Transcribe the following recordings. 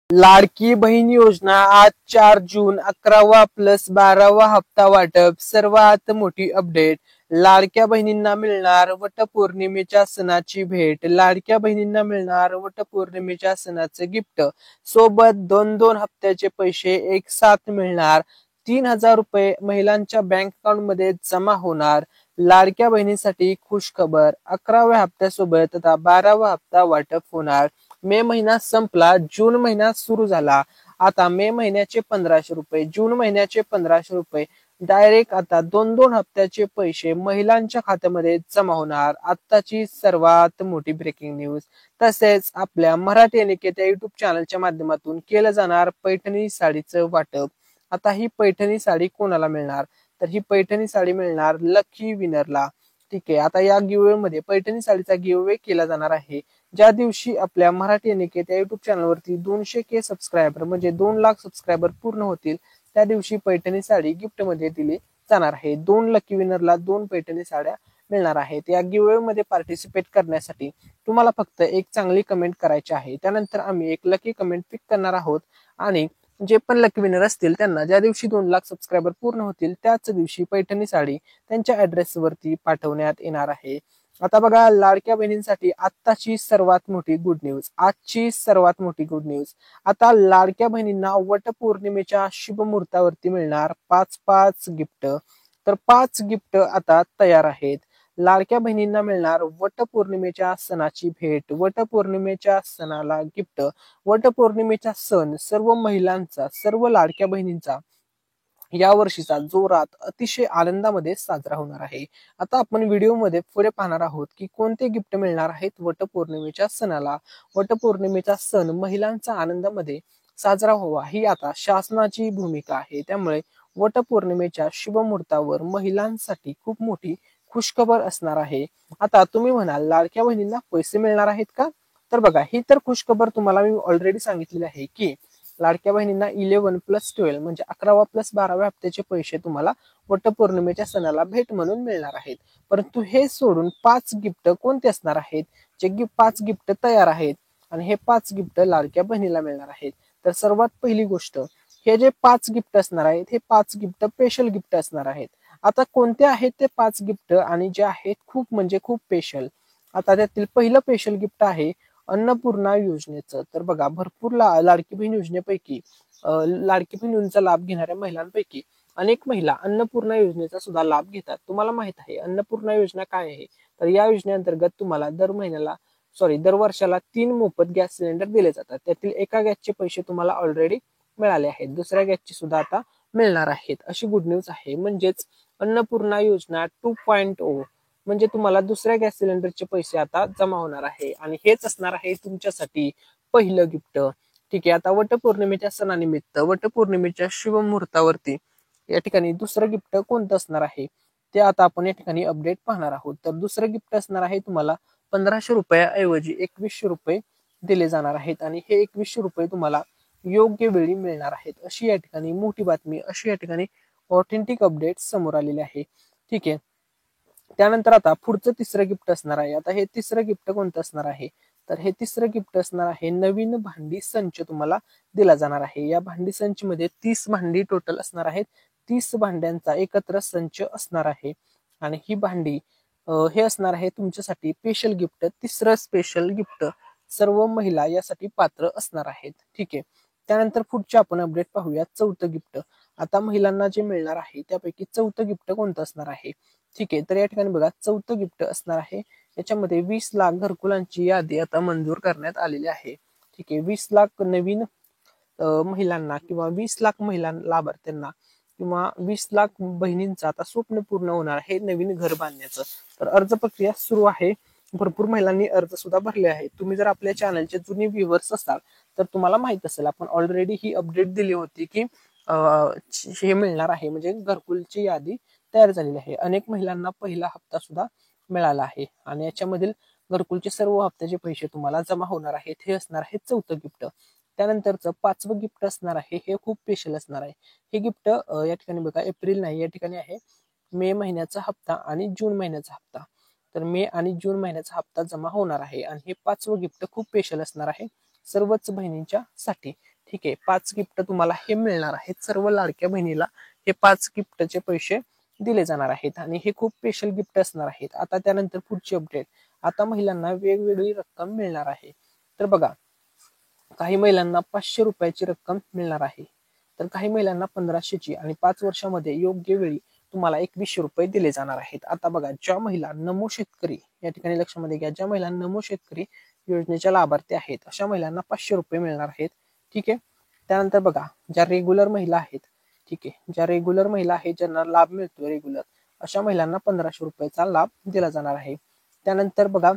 लाडकी बहीण योजना आज 4 जून 11वा प्लस 12वा हप्ता वाटप सर्वात मोठी अपडेट। लाडक्या बहिणींना मिळणार वटपौर्णिमेच्या सणाची भेट। लाडक्या बहिणींना मिळणार वटपौर्णिमेच्या सणाचे गिफ्ट। सोबत 2-2 हप्त्याचे पैसे एक साथ मिळणार। 3000 रुपये महिलांच्या बँक अकाउंट मध्ये जमा होणार। लाडक्या बहिणींसाठी खुश खबर, 11व्या हप्त्यासोबत आता 12वा हप्ता वाटप होणार। मे महिना संपला, जून महिना सुरू झाला। आता मे महिन्याचे 1500 रुपये, जून महिन्याचे 1500 रुपये डायरेक्ट आता 2-2 हप्त्याचे पैसे महिलांच्या खात्यामध्ये जमा होणार। आताची सर्वात मोठी ब्रेकिंग न्यूज। तसेच आपल्या मराठी अनिकेत या युट्यूब चॅनलच्या माध्यमातून केलं जाणार पैठणी साडीचं वाटप। आता ही पैठणी साडी कोणाला मिळणार, तर ही पैठणी साडी मिळणार लकी विनरला। ठीक आहे, आता या गिव्हअवे मध्ये पैठणी साडीचा गिव्हअवे केला जाणार आहे। ज्या दिवशी आपल्या मराठी अनिकेत या युट्यूब चॅनलवरती 200K सबस्क्रायबर म्हणजे 2 लाख सबस्क्रायबर पूर्ण होतील, त्या दिवशी पैठणी साडी गिफ्ट मध्ये दिली जाणार आहे। 2 लकी विनरला 2 पैठणी साड्या मिळणार आहेत। या गिव्हअवे मध्ये पार्टिसिपेट करण्यासाठी तुम्हाला फक्त एक चांगली कमेंट करायची आहे। त्यानंतर आम्ही एक लकी कमेंट पिक करणार आहोत आणि जे पण लकी विनर असतील त्यांना ज्या दिवशी 2 लाख सबस्क्रायबर पूर्ण होतील त्याच दिवशी पैठणी साडी त्यांच्या ऍड्रेस वरती पाठवण्यात येणार आहे। आता बघा, लाडक्या बहिणींसाठी आजची सर्वात मोठी गुड न्यूज। आजची सर्वात मोठी गुड न्यूज, आता लाडक्या बहिणींना वटपौर्णिमेच्या शुभ मुहूर्तावरती मिळणार 5-5 गिफ्ट। तर 5 गिफ्ट आता तयार आहेत। लाडक्या बहिणींना मिळणार वटपौर्णिमेच्या सणाची भेट, वटपौर्णिमेच्या सणाला गिफ्ट। वटपौर्णिमेचा सण सर्व महिलांचा, सर्व लाडक्या बहिणींचा या वर्षीचा जोरात अतिशय आनंदामध्ये साजरा होणार आहे। आता आपण व्हिडिओमध्ये पुढे पाहणार आहोत की कोणते गिफ्ट मिळणार आहेत वटपौर्णिमेच्या सणाला। वटपौर्णिमेचा सण महिलांचा आनंदामध्ये साजरा व्हावा ही आता शासनाची भूमिका आहे। त्यामुळे वटपौर्णिमेच्या शुभ मुहूर्तावर महिलांसाठी खूप मोठी खुशखबर असणार आहे। आता तुम्ही म्हणाल लाडक्या बहिणींना पैसे मिळणार आहेत का, तर बघा ही तर खुशखबर तुम्हाला मी ऑलरेडी सांगितलेली आहे की लाडक्या बहिणींना 11+12 म्हणजे 11वा प्लस 12व्या हप्त्याचे पैसे तुम्हाला वटपौर्णिमेच्या सणाला भेट म्हणून मिळणार आहेत। परंतु हे सोडून 5 गिफ्ट कोणते असणार आहेत, जे 5 गिफ्ट तयार आहेत आणि हे 5 गिफ्ट लाडक्या बहिणीला मिळणार आहेत। तर सर्वात पहिली गोष्ट, हे जे 5 गिफ्ट असणार आहेत हे 5 गिफ्ट स्पेशल गिफ्ट असणार आहेत। आता कोणते आहेत ते 5 गिफ्ट आणि जे आहेत खूप म्हणजे खूप स्पेशल। आता त्यातील पहिलं स्पेशल गिफ्ट आहे अन्नपूर्णा योजनेचं। तर बघा, भरपूर लाडकी बहीण योजनेपैकी लाडकी बहीण योजनेचा लाभ घेणाऱ्या महिलांपैकी अनेक महिला अन्नपूर्णा योजनेचा सुद्धा लाभ घेतात। तुम्हाला माहित आहे अन्नपूर्णा योजना काय आहे, तर या योजनेअंतर्गत तुम्हाला दर वर्षाला 3 मोफत गॅस सिलेंडर दिले जातात। त्यातील एका गॅसचे पैसे तुम्हाला ऑलरेडी मिळाले आहेत, दुसऱ्या गॅसचे सुद्धा आता मिळणार आहेत, अशी गुड न्यूज आहे। म्हणजेच अन्नपूर्णा योजना 2.0 म्हणजे तुम्हाला दुसऱ्या गॅस सिलेंडरचे पैसे आता जमा होणार आहे आणि हेच असणार आहे तुमच्यासाठी पहिलं गिफ्ट। ठीक आहे, आता वटपौर्णिमेच्या सणानिमित्त वटपौर्णिमेच्या शुभ मुहूर्तावरती या ठिकाणी दुसरं गिफ्ट कोणतं असणार आहे ते आता आपण या ठिकाणी अपडेट पाहणार आहोत। तर दुसरं गिफ्ट असणार आहे तुम्हाला 1500 रुपयाऐवजी 2100 रुपये दिले जाणार आहेत आणि हे 2100 रुपये तुम्हाला योग्य वेळी मिळणार आहेत, अशी या ठिकाणी मोठी बातमी, अशी या ठिकाणी ऑथेंटिक अपडेट समोर आलेले आहे। ठीक आहे, त्यानंतर आता पुढचं तिसरं गिफ्ट असणार आहे। आता हे तिसरं गिफ्ट कोणतं असणार आहे, तर हे तिसरं गिफ्ट असणार आहे नवीन भांडी संच तुम्हाला दिला जाणार आहे। या भांडी संच मध्ये 30 भांडी टोटल असणार आहेत, 30 भांड्यांचा एकत्र संच असणार आहे आणि ही भांडी हे असणार आहे तुमच्यासाठी स्पेशल गिफ्ट। तिसरं स्पेशल गिफ्ट सर्व महिला यासाठी पात्र असणार आहेत। ठीक आहे, त्यानंतर पुढचे आपण अपडेट पाहूया चौथं गिफ्ट। आता महिलांना जे मिळणार आहे त्यापैकी चौथं गिफ्ट कोणतं असणार आहे। ठीक आहे, तर या ठिकाणी बघा चौथं गिफ्ट असणार आहे, याच्यामध्ये 20 लाख घरकुलांची यादी आता मंजूर करण्यात आलेली आहे। ठीक आहे, 20 लाख नवीन महिलांना किंवा 20 लाख महिला लाभार्थ्यांना किंवा 20 लाख बहिणींचं आता स्वप्न पूर्ण होणार आहे नवीन घर बांधण्याचं। तर अर्ज प्रक्रिया सुरू आहे, भरपूर महिलांनी अर्ज सुद्धा भरले आहेत। तुम्ही जर आपल्या चॅनलचे जुने व्ह्यूअर्स असाल तर तुम्हाला माहित असेल आपण ऑलरेडी ही अपडेट दिली होती की हे मिळणार आहे, म्हणजे घरकुलची यादी तयार झालेली आहे। अनेक महिलांना पहिला हप्ता सुद्धा मिळाला आहे आणि याच्यामधील घरकुलचे सर्व हप्त्याचे पैसे तुम्हाला जमा होणार आहेत। हे असणार आहे चौथं गिफ्ट। त्यानंतरचं 5वं गिफ्ट असणार आहे, हे खूप स्पेशल असणार आहे। हे गिफ्ट या ठिकाणी बघा एप्रिल नाही, या ठिकाणी आहे मे महिन्याचा हप्ता आणि जून महिन्याचा हप्ता। तर मे आणि जून महिन्याचा हप्ता जमा होणार आहे आणि हे 5वं गिफ्ट खूप स्पेशल असणार आहे सर्वच बहिणींच्या साठी। ठीक आहे, 5 गिफ्ट तुम्हाला हे मिळणार आहेत. सर्व लाडक्या बहिणीला हे 5 गिफ्टचे पैसे दिले जाणार आहेत आणि हे खूप स्पेशल गिफ्ट असणार आहेत. आता त्यानंतर पुढची अपडेट, आता महिलांना वेगवेगळी रक्कम मिळणार आहे. तर बघा, काही महिलांना 500 रुपयाची रक्कम मिळणार आहे, तर काही महिलांना 1500ची आणि 5 वर्षामध्ये योग्य वेळी तुम्हाला 2100 रुपये दिले जाणार आहेत. आता बघा, ज्या महिला नमो शेतकरी या ठिकाणी लक्षामध्ये घ्या, ज्या महिला नमो शेतकरी योजनेच्या लाभार्थी आहेत अशा महिलांना 500 रुपये मिळणार आहेत. ठीक आहे. त्यानंतर बघा, ज्या रेग्युलर महिला आहेत, ठीक आहे, ज्या रेग्युलर महिला आहेत ज्यांना लाभ मिळतो रेग्युलर, अशा महिलांना 1500 रुपयाचा लाभ दिला जाणार आहे. त्यानंतर बघा,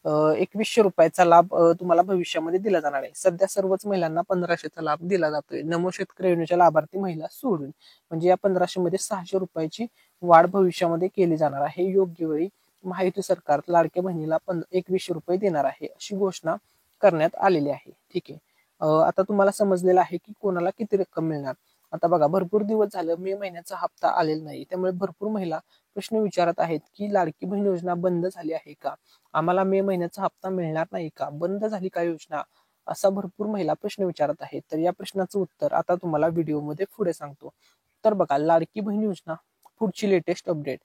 2100 रुपयाचा लाभ तुम्हाला भविष्यामध्ये दिला जाणार आहे. सध्या सर्वच महिलांना 1500चा लाभ दिला जातोय, नमो शेतकरी योजनेच्या लाभार्थी महिला सोडून. म्हणजे या 1500 मध्ये 600 रुपयाची वाढ भविष्यामध्ये केली जाणार आहे. योग्य वेळी महायुती सरकार लाडक्या बहिणीला 2100 रुपये देणार आहे अशी घोषणा करण्यात आलेली आहे. ठीक आहे. आता तुम्हाला समजलेलं आहे की कोणाला किती रक्कम मिळणार. आता बघा, भरपूर दिवस झालं मे महिन्याचा हप्ता आलेला नाही, त्यामुळे भरपूर महिला प्रश्न विचारत आहेत की लाडकी बहीण योजना बंद झाली आहे का, आम्हाला मे महिन्याचा हप्ता मिळणार नाही का, बंद झाली का योजना, असा भरपूर महिला प्रश्न विचारत आहेत. तर या प्रश्नाचं उत्तर आता तुम्हाला व्हिडिओमध्ये पुढे सांगतो. तर बघा, लाडकी बहीण योजना पुढची लेटेस्ट अपडेट.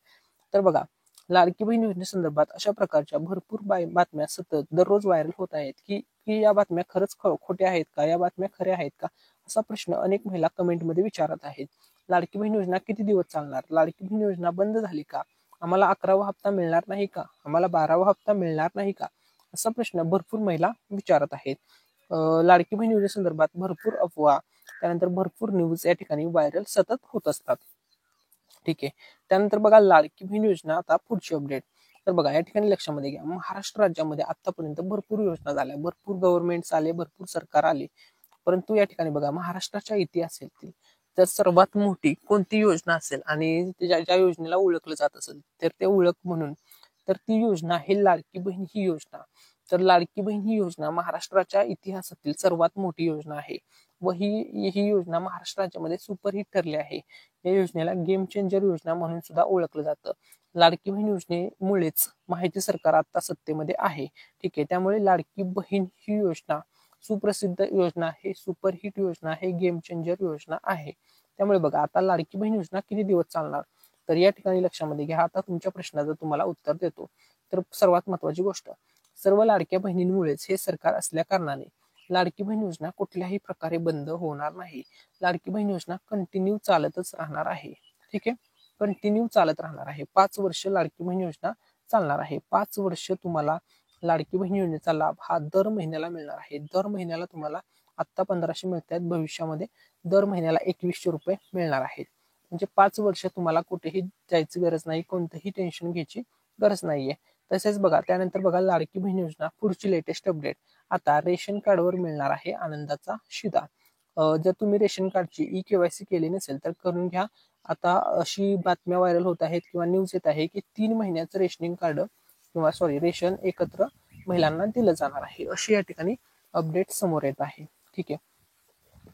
तर बघा, लाडकी बहीण योजनेसंदर्भात अशा प्रकारच्या भरपूर बातम्या सतत दररोज व्हायरल होत आहेत की की या बातम्या खरंच खोट्या आहेत का, या बातम्या खऱ्या आहेत का, असा प्रश्न अनेक महिला कमेंटमध्ये विचारत आहेत. लाडकी बहीण योजना किती दिवस चालणार, लाडकी बहीण योजना बंद झाली का, आम्हाला 11वा हप्ता मिळणार नाही का, आम्हाला 12वा हप्ता मिळणार नाही का, असा प्रश्न भरपूर महिला विचारत आहेत. लाडकी बहीण योजनेसंदर्भात भरपूर अफवा, त्यानंतर भरपूर न्यूज या ठिकाणी व्हायरल सतत होत असतात. ठीक आहे. त्यानंतर बघा, लाडकी बहीण योजना आता पुढची अपडेट. तर बघा, या ठिकाणी लक्षामध्ये घ्या, महाराष्ट्र राज्यामध्ये आतापर्यंत भरपूर योजना झाल्या, भरपूर गव्हर्नमेंट आले, भरपूर सरकार आले, परंतु या ठिकाणी बघा, महाराष्ट्राच्या इतिहासातील तर सर्वात मोठी कोणती योजना असेल आणि ज्या योजनेला ओळखलं जात असेल तर ते ओळख म्हणून, तर ती योजना आहे लाडकी बहीण ही योजना. तर लाडकी बहीण ही योजना महाराष्ट्राच्या इतिहासातील सर्वात मोठी योजना आहे व ही योजना महाराष्ट्र राज्यामध्ये सुपरहिट ठरली आहे. या योजनेला गेम चेंजर योजना म्हणून सुद्धा ओळखलं जातं. लाडकी बहीण योजनेमुळेच माहिती सरकार आता सत्तेमध्ये आहे. ठीक आहे. त्यामुळे लाडकी बहीण ही योजना सुप्रसिद्ध योजना आहे, सुपरहिट योजना आहे, गेम चेंजर योजना आहे. त्यामुळे बघा, आता लाडकी बहीण योजना किती दिवस चालणार, तर या ठिकाणी लक्षामध्ये घ्या. आता तुमच्या प्रश्नाचं तुम्हाला उत्तर देतो. तर सर्वात महत्वाची गोष्ट, सर्व लाडक्या बहिणींमुळेच हे सरकार असल्या कारणाने लाडकी बहीण योजना कुठल्याही प्रकारे बंद होणार नाही. लाडकी बहीण योजना कंटिन्यू चालतच राहणार आहे. ठीक आहे, कंटिन्यू चालत राहणार आहे. 5 वर्ष लाडकी बहीण योजना चालणार आहे. 5 वर्ष तुम्हाला लाडकी बहीण योजनेचा लाभ हा दर महिन्याला मिळणार आहे. दर महिन्याला तुम्हाला आता 1500 मिळत आहेत, भविष्यामध्ये दर महिन्याला 2100 रुपये मिळणार आहेत. म्हणजे 5 वर्ष तुम्हाला कुठेही जायची गरज नाही, कोणतंही टेन्शन घ्यायची गरज नाहीये. तसेच बघा, त्यानंतर बघा, लाडकी बहीण योजना पुढची लेटेस्ट अपडेट. आता रेशन कार्डवर मिळणार आहे आनंदाचा शिधा. जर तुम्ही रेशन कार्डची ई-केवायसी केली नसेल तर करून घ्या. आता अशी बातम्या व्हायरल होत आहेत किंवा न्यूज येत आहे की 3 महिन्याचं रेशनिंग कार्ड किंवा रेशन एकत्र महिलांना दिलं जाणार आहे, अशी या ठिकाणी अपडेट समोर येत आहे. ठीक आहे.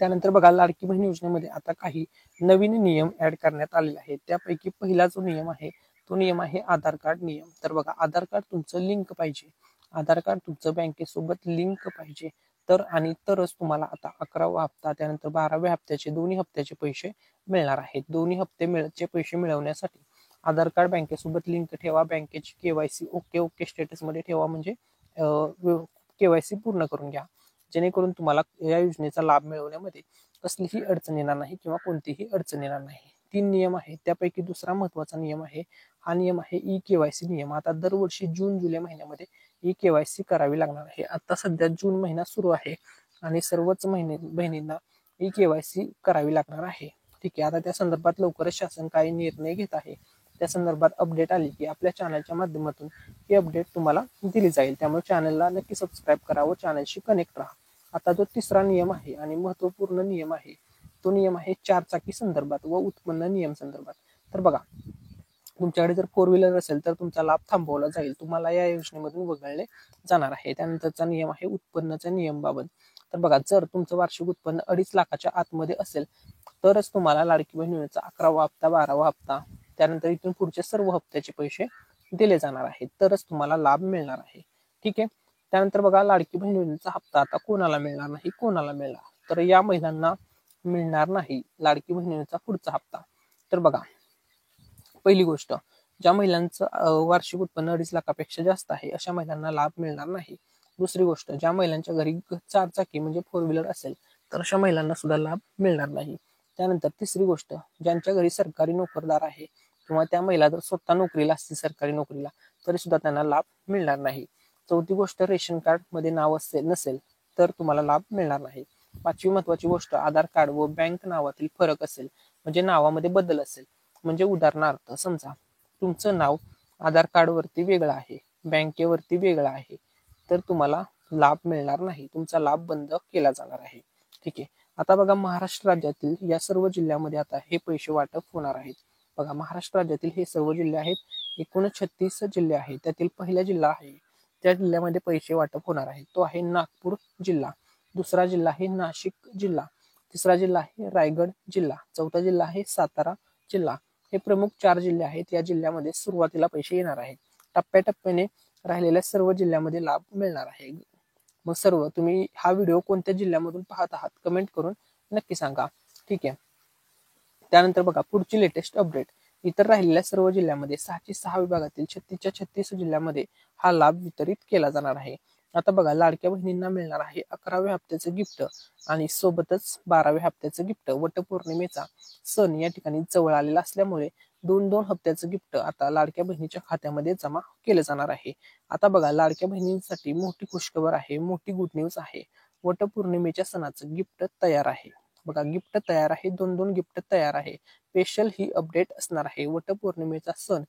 त्यानंतर बघा, लाडकी बहीण योजनेमध्ये आता काही नवीन नियम ऍड करण्यात आलेले आहेत. त्यापैकी पहिला जो नियम आहे तो नियम आहे आधार कार्ड नियम. तर बघा, आधार कार्ड तुमचं लिंक पाहिजे, आधार कार्ड तुमचं बँकेसोबत लिंक पाहिजे, तर आणि तरच तुम्हाला आता 11वा हप्ता त्यानंतर 12व्या हप्त्याचे दोन्ही हप्त्याचे पैसे मिळणार आहेत. दोन्ही हप्ते पैसे मिळवण्यासाठी आधार कार्ड बँकेसोबत लिंक ठेवा, बँकेची केवायसी ओके स्टेटस मध्ये ठेवा, म्हणजे केवायसी पूर्ण करून घ्या, जेणेकरून तुम्हाला या योजनेचा लाभ मिळवण्यामध्ये कसलीही अडचण येणार नाही किंवा कोणतीही अडचण येणार नाही. 3 नियम आहेत, त्यापैकी दुसरा महत्वाचा नियम आहे, हा नियम आहे ई-केवायसी नियम. आता दरवर्षी जून जुलै महिन्यामध्ये ई-केवायसी करावी लागणार आहे. आता सध्या जून महिना सुरू आहे आणि सर्वच बहिणींना ई-केवायसी करावी लागणार आहे. ठीक आहे. आता त्या संदर्भात लवकरच शासन काही निर्णय घेत आहे. त्या संदर्भात अपडेट आली की आपल्या चॅनलच्या माध्यमातून ही अपडेट तुम्हाला दिली जाईल. त्यामुळे चॅनलला नक्की सबस्क्राईब करा व चॅनलशी कनेक्ट राहा. आता जो तिसरा नियम आहे आणि महत्वपूर्ण नियम आहे तो नियम आहे 4 चाकी संदर्भात व उत्पन्न नियम संदर्भात. तर बघा, तुमच्याकडे जर 4 व्हीलर असेल तर तुमचा लाभ थांबवला जाईल, तुम्हाला या योजनेमधून वगळले जाणार आहे. त्यानंतरचा नियम आहे उत्पन्नाच्या नियमाबाबत. तर बघा, जर तुमचं वार्षिक उत्पन्न 2.5 लाखाच्या आतमध्ये असेल तरच तुम्हाला लाडकी बहीण योजनेचा 11वा हप्ता 12वा हप्ता त्यानंतर इथून पुढचे सर्व हप्त्याचे पैसे दिले जाणार आहेत, तरच तुम्हाला लाभ मिळणार आहे. ठीक आहे. त्यानंतर बघा, लाडकी बहीण योजनेचा हप्ता आता कोणाला मिळणार नाही, कोणाला मिळणार, तर या महिलांना मिळणार नाही लाडकी बहिणीचा पुढचा हप्ता. तर बघा, पहिली गोष्ट, ज्या महिलांचं वार्षिक उत्पन्न 2.5 लाखापेक्षा जास्त आहे अशा महिलांना लाभ मिळणार नाही. दुसरी गोष्ट, ज्या महिलांच्या घरी 4 चाकी म्हणजे 4 व्हीलर असेल तर अशा महिलांना सुद्धा लाभ मिळणार नाही. त्यानंतर तिसरी गोष्ट, ज्यांच्या घरी सरकारी नोकरदार आहे किंवा त्या महिला जर स्वतः नोकरीला असतील सरकारी नोकरीला तरी सुद्धा त्यांना लाभ मिळणार नाही. चौथी गोष्ट, रेशन कार्ड मध्ये नाव नसेल तर तुम्हाला लाभ मिळणार नाही. पाचवी महत्वाची गोष्ट, आधार कार्ड व बँक नावातील फरक असेल म्हणजे नावामध्ये बदल असेल, म्हणजे उदाहरणार्थ समजा तुमचं नाव आधार कार्ड वरती वेगळं आहे, बँकेवरती वेगळं आहे, तर तुम्हाला लाभ मिळणार नाही, तुमचा लाभ बंद केला जाणार आहे. ठीक आहे. आता बघा, महाराष्ट्र राज्यातील या सर्व जिल्ह्यामध्ये आता हे पैसे वाटप होणार आहेत. बघा, महाराष्ट्र राज्यातील हे सर्व जिल्हे आहेत, एकूण 36 जिल्हे आहेत. त्यातील पहिला जिल्हा आहे त्या जिल्ह्यामध्ये पैसे वाटप होणार आहे तो आहे नागपूर जिल्हा. दुसरा जिल्हा आहे नाशिक जिल्हा. तिसरा जिल्हा आहे रायगड जिल्हा. चौथा जिल्हा आहे सातारा जिल्हा. हे प्रमुख 4 जिल्हे आहेत. या जिल्ह्यामध्ये सुरुवातीला पैसे येणार आहेत. टप्प्याटप्प्याने राहिलेल्या सर्व जिल्ह्यामध्ये लाभ मिळणार आहे. मग सर्व तुम्ही हा व्हिडिओ कोणत्या जिल्ह्यामधून पाहत आहात कमेंट करून नक्की सांगा. ठीक आहे. त्यानंतर बघा, पुढची लेटेस्ट अपडेट, इतर राहिलेल्या सर्व जिल्ह्यामध्ये 606 विभागातील 36च्या 36 जिल्ह्यामध्ये हा लाभ वितरित केला जाणार आहे. आता बघा, लाडक्या बहिणींना मिळणार आहे 11व्या हप्त्याचं गिफ्ट आणि सोबतच 12व्या हप्त्याचं गिफ्ट. वटपौर्णिमेचा सण या ठिकाणी जवळ आलेला असल्यामुळे 2-2 हप्त्याचं गिफ्ट आता लाडक्या बहिणीच्या खात्यामध्ये जमा केलं जाणार आहे. आता बघा, लाडक्या बहिणींसाठी मोठी खुशखबर आहे, मोठी गुड न्यूज आहे. वटपौर्णिमेच्या सणाचं गिफ्ट तयार आहे. बघा, गिफ्ट तयार आहे, 2-2 गिफ्ट तयार आहे. स्पेशल ही अपडेट असणार आहे. वटपौर्णिमेचा सण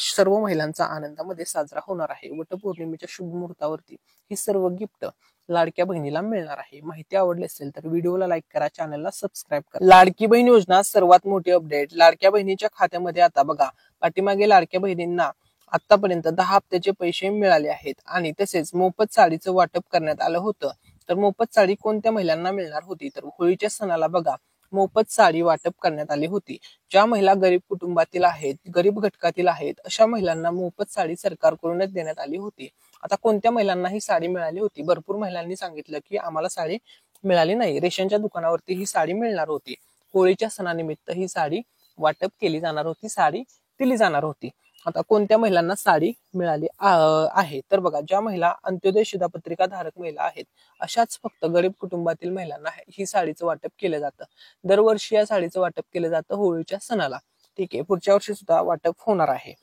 सर्व महिलांचा आनंदामध्ये साजरा होणार आहे. वटपौर्णिमेच्या शुभ मुहूर्तावरती ही सर्व गिफ्ट लाडक्या बहिणीला मिळणार आहे. माहिती आवडली असेल तर व्हिडिओला लाईक करा, चॅनलला सबस्क्राईब करा. लाडकी बहीण योजना सर्वात मोठी अपडेट, लाडक्या बहिणीच्या खात्यामध्ये आता बघा, पाठीमागे लाडक्या बहिणींना आतापर्यंत 10 हप्त्याचे पैसे मिळाले आहेत आणि तसेच मोफत साडीचं वाटप करण्यात आलं होतं. तर मोफत साडी कोणत्या महिलांना मिळणार होती, तर होळीच्या सणाला बघा मोफत साडी वाटप करण्यात आली होती. ज्या महिला गरीब कुटुंबातील आहेत, गरीब घटकातील आहेत अशा महिलांना मोफत साडी सरकारकडूनच देण्यात आली होती. आता कोणत्या महिलांना ही साडी मिळाली होती, भरपूर महिलांनी सांगितलं की आम्हाला साडी मिळाली नाही, रेशनच्या दुकानावरती ही साडी मिळणार होती. होळीच्या सणानिमित्त ही साडी वाटप केली जाणार होती, साडी दिली जाणार होती. आता कोणत्या महिलांना साडी मिळाली आहे, तर बघा, ज्या महिला अंत्योदय शिधापत्रिका धारक महिला आहेत अशाच फक्त गरीब कुटुंबातील महिलांना ही साडीचं वाटप केलं जातं. दरवर्षी या साडीचं वाटप केलं जातं होळीच्या सणाला. ठीक आहे. पुढच्या वर्षी सुद्धा वाटप होणार आहे.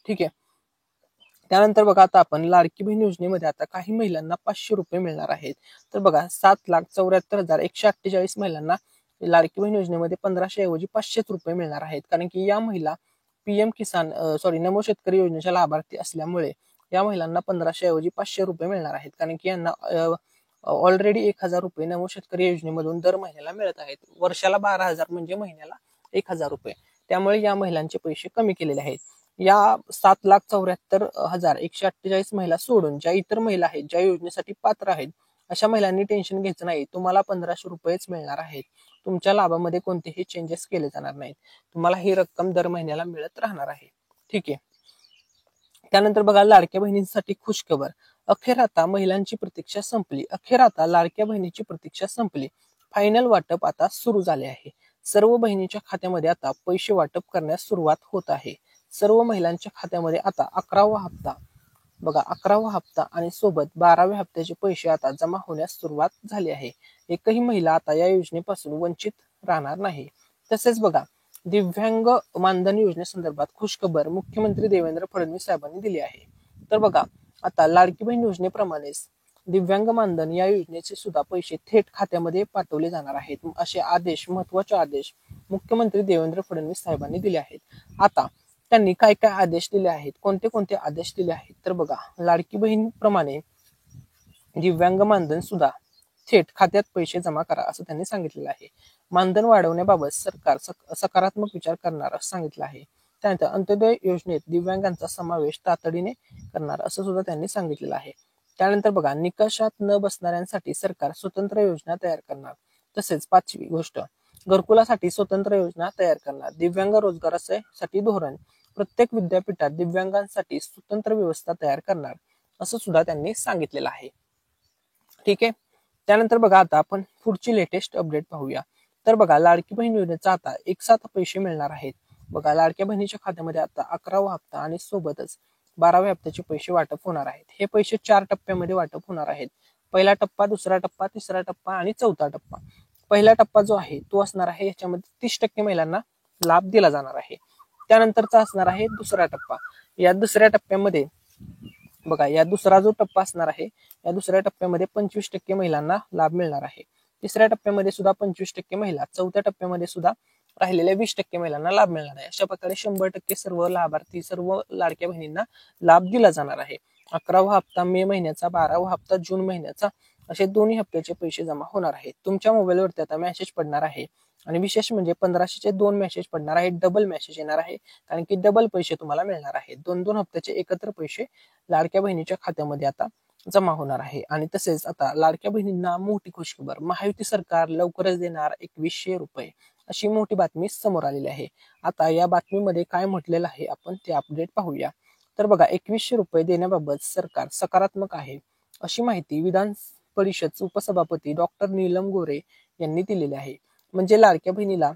ठीक आहे. त्यानंतर बघा, आता आपण लाडकी बहीण योजनेमध्ये आता काही महिलांना 500 रुपये मिळणार आहेत. तर बघा, 7,74,148 महिलांना लाडकी बहीण योजनेमध्ये 1500 ऐवजी 500 रुपये मिळणार आहेत. कारण की या महिला पीएम किसान नमो शेतकरी योजनेच्या लाभार्थी असल्यामुळे या महिलांना 1500 ऐवजी 500 रुपये मिळणार आहेत. कारण की यांना ऑलरेडी 1000 रुपये नमो शेतकरी योजनेमधून दर महिन्याला मिळत आहेत. वर्षाला 12,000 म्हणजे महिन्याला 1000 रुपये. त्यामुळे या महिलांचे पैसे कमी केलेले आहेत. या 7,74,148 महिला सोडून ज्या इतर महिला आहेत, ज्या योजनेसाठी पात्र आहेत अशा महिलांनी टेन्शन घ्यायचं नाही. तुम्हाला 1500 रुपयेच मिळणार आहेत. तुमच्या लाभामध्ये कोणतेही चेंजेस केले जाणार नाहीत. तुम्हाला ही रक्कम दर महिन्याला मिळत राहणार आहे. ठीक आहे. त्यानंतर बघा, लाडक्या बहिणींसाठी खुशखबर, अखेर आता महिलांची प्रतीक्षा संपली. अखेर आता लाडक्या बहिणीची प्रतीक्षा संपली. फायनल वाटप आता सुरू झाले आहे. सर्व बहिणीच्या खात्यामध्ये आता पैसे वाटप करण्यास सुरुवात होत आहे. सर्व महिलांच्या खात्यामध्ये आता 11वा हप्ता, बघा 11वा हप्ता आणि सोबत 12व्या हप्त्याचे पैसे आता जमा होण्यास सुरुवात झाली आहे. एकही महिला आता या योजनेपासून वंचित राहणार नाही. तसेच बघा, दिव्यांग मानधन योजनेसंदर्भात खुशखबर मुख्यमंत्री देवेंद्र फडणवीस साहेबांनी दिली आहे. तर बघा, आता लाडकी बहीण योजनेप्रमाणेच दिव्यांग मानधन या योजनेचे सुद्धा पैसे थेट खात्यामध्ये पाठवले जाणार आहेत. असे आदेश, महत्वाचे आदेश मुख्यमंत्री देवेंद्र फडणवीस साहेबांनी दिले आहेत. आता त्यांनी काय काय आदेश दिले आहेत, कोणते कोणते आदेश दिले आहेत, तर बघा, लाडकी बहीण प्रमाणे दिव्यांग मानधन सुद्धा थेट खात्यात पैसे जमा करा असं त्यांनी सांगितलेलं आहे. मानधन वाढवण्याबाबत सरकार सकारात्मक विचार करणार असं सांगितलं आहे. त्यानंतर अंत्योदय योजनेत दिव्यांगांचा समावेश तातडीने करणार असं सुद्धा त्यांनी सांगितलेलं आहे. त्यानंतर बघा, निकषात न बसणाऱ्यांसाठी सरकार स्वतंत्र योजना तयार करणार. तसेच 5वी गोष्ट, घरकुलासाठी स्वतंत्र योजना तयार करणार. दिव्यांग रोजगारासाठी धोरण, प्रत्येक विद्यापीठात दिव्यांगांसाठी स्वतंत्र व्यवस्था तयार करणार असं सुद्धा त्यांनी सांगितलेलं आहे. ठीक आहे. त्यानंतर बघा आता आपण पुढची लेटेस्ट अपडेट पाहूया. तर बघा लाडकी बहीण योजनेचा आता एक साथ पैसे मिळणार आहेत. बघा लाडक्या बहिणीच्या खात्यामध्ये आता 11वा हप्ता आणि सोबतच 12व्या हप्त्याचे पैसे वाटप होणार आहेत. हे पैसे 4 टप्प्यामध्ये वाटप होणार आहेत. पहिला टप्पा, दुसरा टप्पा, तिसरा टप्पा आणि चौथा टप्पा. पहिला टप्पा जो आहे तो असणार आहे याच्यामध्ये 30% महिलांना लाभ दिला जाणार आहे. त्यानंतरचा असणार आहे दुसरा टप्पा. या दुसऱ्या टप्प्यामध्ये बघा या दुसरा जो टप्पा असणार आहे या दुसऱ्या टप्प्यामध्ये 25% महिलांना लाभ मिळणार आहे. तिसऱ्या टप्प्यामध्ये सुद्धा 25% महिला, चौथ्या टप्प्यामध्ये सुद्धा राहिलेल्या 20% महिलांना लाभ मिळणार आहे. अशा प्रकारे 100% सर्व लाभार्थी, सर्व लाडक्या बहिणींना लाभ दिला जाणार आहे. 11वा हप्ता मे महिन्याचा, 12वा हप्ता जून महिन्याचा, असे दोन्ही हप्त्याचे पैसे जमा होणार आहेत. तुमच्या मोबाईलवरती आता मेसेज पडणार आहे आणि विशेष म्हणजे 1500चे 2 मेसेज पडणार आहेत. डबल मेसेज येणार आहे कारण की डबल पैसे तुम्हाला मिळणार आहेत. 2-2 हप्त्याचे एकत्र पैसे लाडक्या बहिणीच्या खात्यामध्ये आता जमा होणार आहे. आणि तसेच आता लाडक्या बहिणींना मोठी खुशखबर, महायुती सरकार लवकरच देणार 2100 रुपये, अशी मोठी बातमी समोर आलेली आहे. आता या बातमीमध्ये काय म्हटलेलं आहे आपण ते अपडेट पाहूया. तर बघा 2100 रुपये देण्याबाबत सरकार सकारात्मक आहे, अशी माहिती विधान परिषद उपसभापती डॉक्टर नीलम गोरे यांनी दिलेली आहे. म्हणजे लाडक्या बहिणीला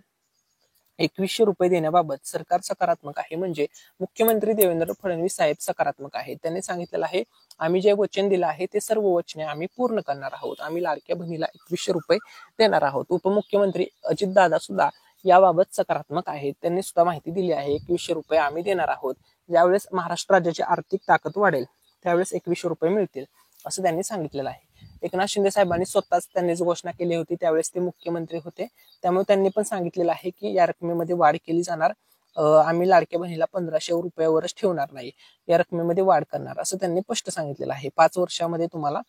2100 रुपये देण्याबाबत सरकार सकारात्मक आहे. म्हणजे मुख्यमंत्री देवेंद्र फडणवीस साहेब सकारात्मक आहेत. त्यांनी सांगितलेलं आहे आम्ही जे वचन दिलं आहे ते सर्व वचने आम्ही पूर्ण करणार आहोत. आम्ही लाडक्या बहिणीला 2100 रुपये देणार आहोत. उपमुख्यमंत्री अजितदादा सुद्धा याबाबत सकारात्मक आहेत. त्यांनी सुद्धा माहिती दिली आहे 2100 रुपये आम्ही देणार आहोत. ज्यावेळेस महाराष्ट्र राज्याची आर्थिक ताकद वाढेल त्यावेळेस 2100 रुपये मिळतील असं त्यांनी सांगितलेलं आहे. एकनाथ शिंदे साहेबांनी स्वतःच त्यांनीच घोषणा केली होती, त्यावेळेस ते मुख्यमंत्री होते. त्यामुळे त्यांनी पण सांगितलेलं आहे की या रकमेमध्ये वाढ केली जाणार. आम्ही लाडक्या बहिणीला 1500 रुपयावरच ठेवणार नाही, या रकमेमध्ये वाढ करणार असं त्यांनी स्पष्ट सांगितलेलं आहे. 5 वर्षामध्ये तुम्हाला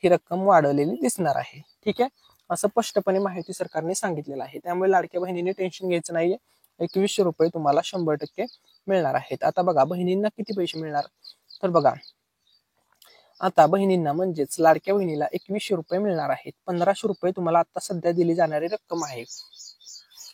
ही रक्कम वाढवलेली दिसणार आहे. ठीक आहे, असं स्पष्टपणे माहिती सरकारने सांगितलेलं आहे. त्यामुळे लाडक्या बहिणीने टेन्शन घ्यायचं नाहीये. 2100 रुपये तुम्हाला 100% मिळणार आहेत. आता बघा बहिणींना किती पैसे मिळणार. तर बघा आता बहिणींना म्हणजेच लाडक्या बहिणीला 2100 रुपये मिळणार आहेत. 1500 रुपये तुम्हाला आता सध्या दिली जाणारी रक्कम आहे.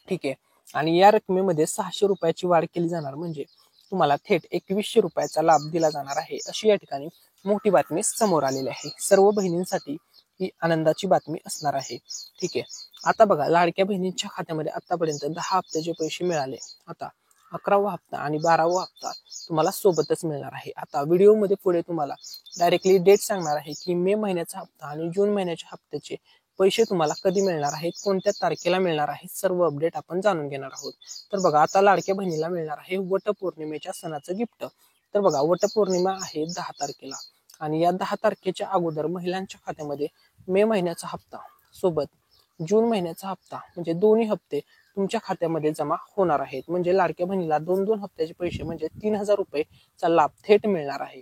ठीक आहे, आणि या रकमेमध्ये 600 रुपयाची वाढ केली जाणार. म्हणजे तुम्हाला थेट 2100 रुपयाचा लाभ दिला जाणार आहे, अशी या ठिकाणी मोठी बातमी समोर आलेली आहे. सर्व बहिणींसाठी ही आनंदाची बातमी असणार आहे. ठीक आहे, आता बघा लाडक्या बहिणींच्या खात्यामध्ये आतापर्यंत 10 हप्त्याचे पैसे मिळाले. आता 11वा हप्ता आणि 12वा हप्ता तुम्हाला सोबतच मिळणार आहे. आता व्हिडिओमध्ये पुढे तुम्हाला डायरेक्टली डेट सांगणार आहे की मे महिन्याचा हप्ता आणि जून महिन्याच्या हप्त्याचे पैसे तुम्हाला कधी मिळणार आहेत, कोणत्या तारखेला मिळणार आहेत, सर्व अपडेट आपण जाणून घेणार आहोत. तर बघा आता लाडक्या बहिणीला मिळणार आहे वटपौर्णिमेच्या सणाचं गिफ्ट. तर बघा वटपौर्णिमा आहे 10 तारखेला आणि या 10 तारखेच्या अगोदर महिलांच्या खात्यामध्ये मे महिन्याचा हप्ता सोबत जून महिन्याचा हप्ता म्हणजे दोन्ही हप्ते तुमच्या खात्यामध्ये जमा होणार आहेत. म्हणजे लाडक्या बहिणीला 2-2 हप्त्याचे पैसे म्हणजे 3000 रुपये चा लाभ थेट मिळणार आहे.